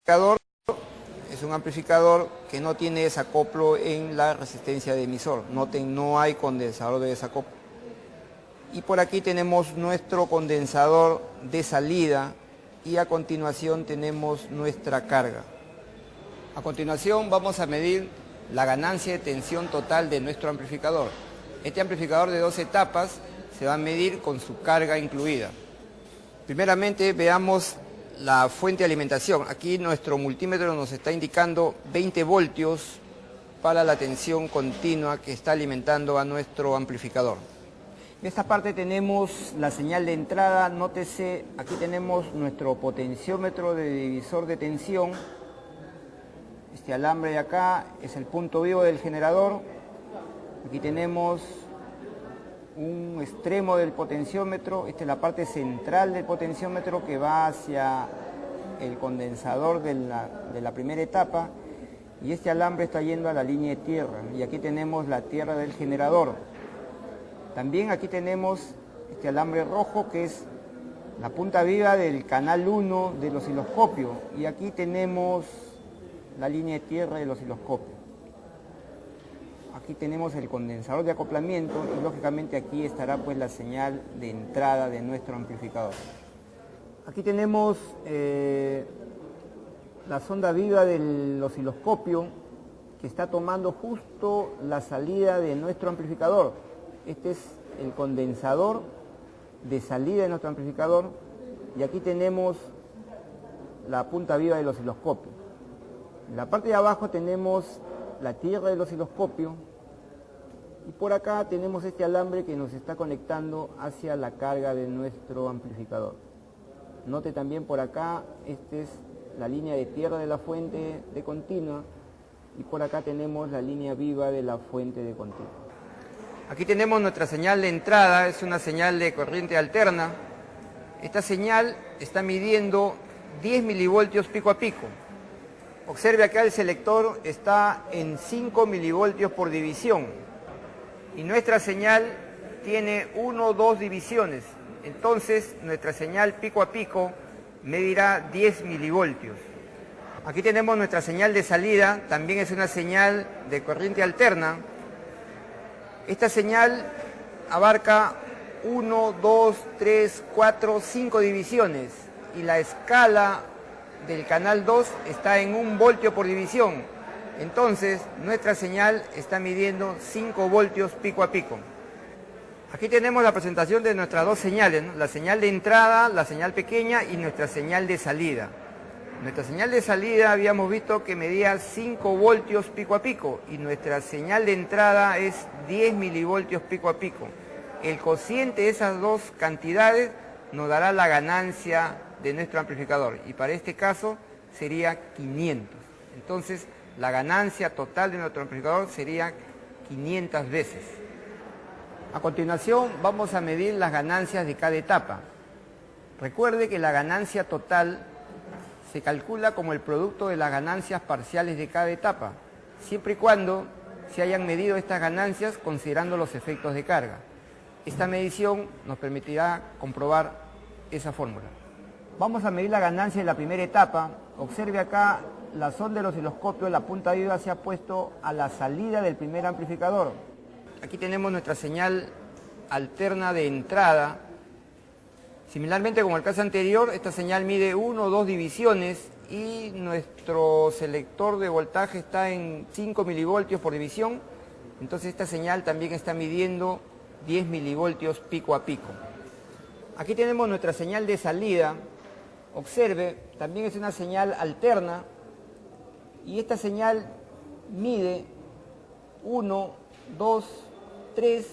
Es un amplificador que no tiene desacoplo en la resistencia de emisor. Noten, no hay condensador de desacoplo. Y por aquí tenemos nuestro condensador de salida y a continuación tenemos nuestra carga. A continuación vamos a medir la ganancia de tensión total de nuestro amplificador. Este amplificador de 2 etapas se va a medir con su carga incluida. Primeramente veamos la fuente de alimentación. Aquí nuestro multímetro nos está indicando 20 voltios para la tensión continua que está alimentando a nuestro amplificador. En esta parte tenemos la señal de entrada. Nótese, aquí tenemos nuestro potenciómetro de divisor de tensión. Este alambre de acá es el punto vivo del generador. Aquí tenemos un extremo del potenciómetro. Esta es la parte central del potenciómetro que va hacia el condensador de la primera etapa. Y este alambre está yendo a la línea de tierra. Y aquí tenemos la tierra del generador. También aquí tenemos este alambre rojo que es la punta viva del canal 1 del osciloscopio. Y aquí tenemos la línea de tierra del osciloscopio. Aquí tenemos el condensador de acoplamiento y lógicamente aquí estará pues la señal de entrada de nuestro amplificador. Aquí tenemos la sonda viva del osciloscopio que está tomando justo la salida de nuestro amplificador. Este es el condensador de salida de nuestro amplificador y aquí tenemos la punta viva del osciloscopio. En la parte de abajo tenemos la tierra del osciloscopio y por acá tenemos este alambre que nos está conectando hacia la carga de nuestro amplificador. Note también por acá, esta es la línea de tierra de la fuente de continua y por acá tenemos la línea viva de la fuente de continua. Aquí tenemos nuestra señal de entrada, es una señal de corriente alterna. Esta señal está midiendo 10 milivoltios pico a pico. Observe acá el selector está en 5 milivoltios por división y nuestra señal tiene 1 o 2 divisiones. Entonces nuestra señal pico a pico medirá 10 milivoltios. Aquí tenemos nuestra señal de salida, también es una señal de corriente alterna. Esta señal abarca 1, 2, 3, 4, 5 divisiones y la escala del canal 2 está en 1 voltio por división. Entonces, nuestra señal está midiendo 5 voltios pico a pico. Aquí tenemos la presentación de nuestras 2 señales, ¿no? La señal de entrada, la señal pequeña y nuestra señal de salida. Nuestra señal de salida habíamos visto que medía 5 voltios pico a pico y nuestra señal de entrada es 10 milivoltios pico a pico. El cociente de esas 2 cantidades nos dará la ganancia de nuestro amplificador y para este caso sería 500. Entonces la ganancia total de nuestro amplificador sería 500 veces. A continuación vamos a medir las ganancias de cada etapa. Recuerde que la ganancia total se calcula como el producto de las ganancias parciales de cada etapa, siempre y cuando se hayan medido estas ganancias considerando los efectos de carga. Esta medición nos permitirá comprobar esa fórmula. Vamos a medir la ganancia de la primera etapa. Observe acá la sonda del osciloscopio, la punta viva se ha puesto a la salida del primer amplificador. Aquí tenemos nuestra señal alterna de entrada. Similarmente como el caso anterior, esta señal mide 1 o 2 divisiones y nuestro selector de voltaje está en 5 milivoltios por división. Entonces esta señal también está midiendo 10 milivoltios pico a pico. Aquí tenemos nuestra señal de salida. Observe, también es una señal alterna y esta señal mide 1, 2, 3,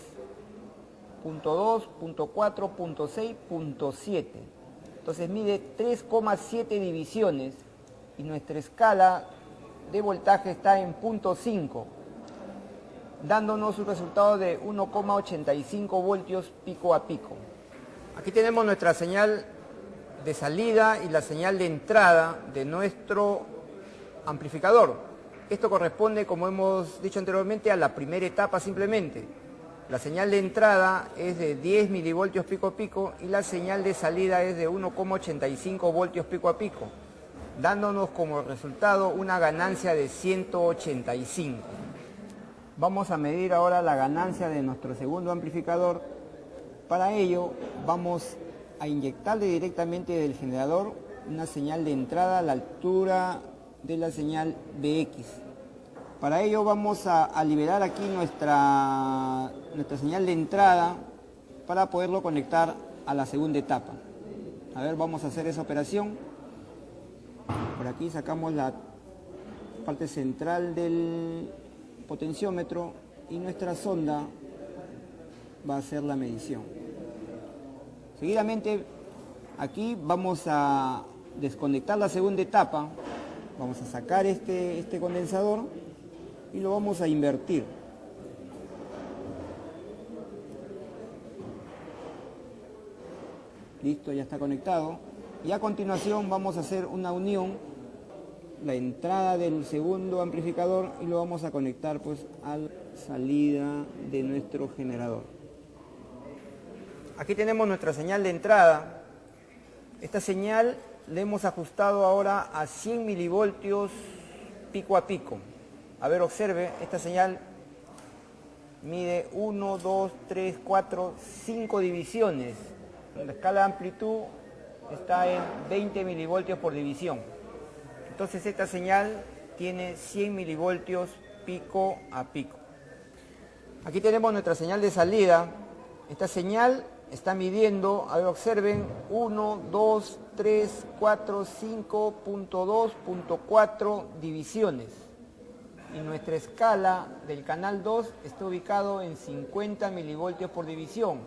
punto 2, punto 4, punto 6, punto 7. Entonces mide 3,7 divisiones y nuestra escala de voltaje está en punto 5, dándonos un resultado de 1,85 voltios pico a pico. Aquí tenemos nuestra señal de salida y la señal de entrada de nuestro amplificador. Esto corresponde, como hemos dicho anteriormente, a la primera etapa simplemente. La señal de entrada es de 10 milivoltios pico a pico y la señal de salida es de 1,85 voltios pico a pico. dándonos como resultado una ganancia de 185. Vamos a medir ahora la ganancia de nuestro segundo amplificador. Para ello vamos a inyectarle directamente del generador una señal de entrada a la altura de la señal BX. Para ello vamos a liberar aquí nuestra señal de entrada para poderlo conectar a la segunda etapa. A ver, vamos a hacer esa operación. Por aquí sacamos la parte central del potenciómetro y nuestra sonda va a hacer la medición. Seguidamente aquí vamos a desconectar la segunda etapa, vamos a sacar este condensador y lo vamos a invertir. Listo, ya está conectado. Y a continuación vamos a hacer una unión, la entrada del segundo amplificador, y lo vamos a conectar pues a la salida de nuestro generador. Aquí tenemos nuestra señal de entrada. Esta señal le hemos ajustado ahora a 100 milivoltios pico a pico. A ver, observe, esta señal mide 1, 2, 3, 4, 5 divisiones. La escala de amplitud está en 20 milivoltios por división. Entonces esta señal tiene 100 milivoltios pico a pico. Aquí tenemos nuestra señal de salida. Esta señal está midiendo, a ver, observen, 1, 2, 3, 4, 5.2.4 divisiones. Y nuestra escala del canal 2 está ubicado en 50 milivoltios por división,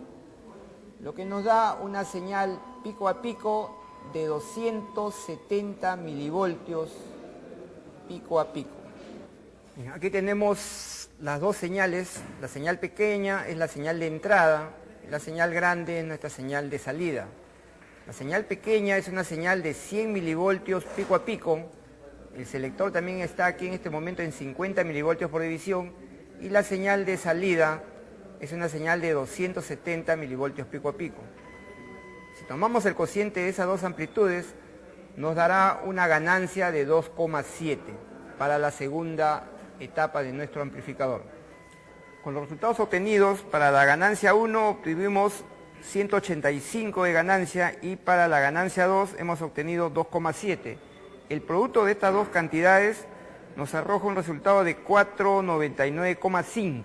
lo que nos da una señal pico a pico de 270 milivoltios pico a pico. Aquí tenemos las dos señales. La señal pequeña es la señal de entrada, la señal grande es nuestra señal de salida. La señal pequeña es una señal de 100 milivoltios pico a pico. El selector también está aquí en este momento en 50 milivoltios por división, y la señal de salida es una señal de 270 milivoltios pico a pico. Si tomamos el cociente de esas dos amplitudes, nos dará una ganancia de 2,7 para la segunda etapa de nuestro amplificador. Con los resultados obtenidos, para la ganancia 1 obtuvimos 185 de ganancia y para la ganancia 2 hemos obtenido 2,7. El producto de estas dos cantidades nos arroja un resultado de 499,5,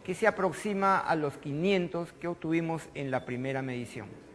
que se aproxima a los 500 que obtuvimos en la primera medición.